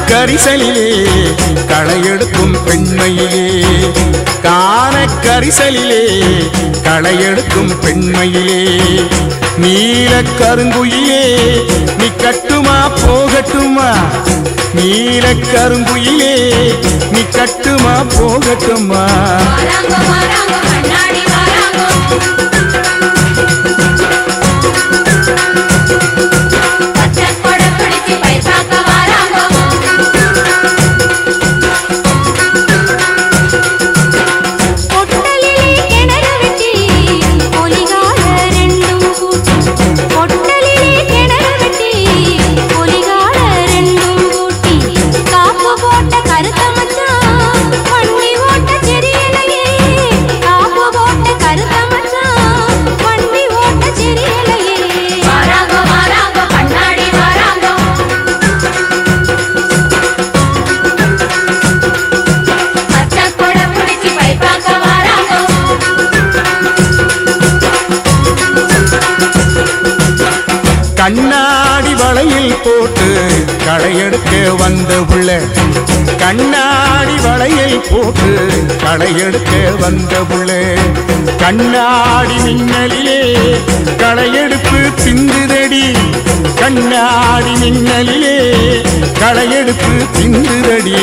கரிசலிலே களையெடுக்கும் பெண்மையிலே காணக்கரிசலிலே களையெடுக்கும் பெண்மையிலே நீல கருங்குயிலே நீ கட்டுமா போகட்டுமா நீல கருங்குயிலே நீ கட்டுமா போகட்டுமா கண்ணாடி வளையில் போட்டு களையெடுக்க வந்த புள்ள கண்ணாடி வளையில் போட்டு களையெடுக்க வந்த புள்ள கண்ணாடி மின்னலிலே களையெடுப்பு திந்துதடி கண்ணாடி மின்னலிலே களையெடுப்பு திந்துதடி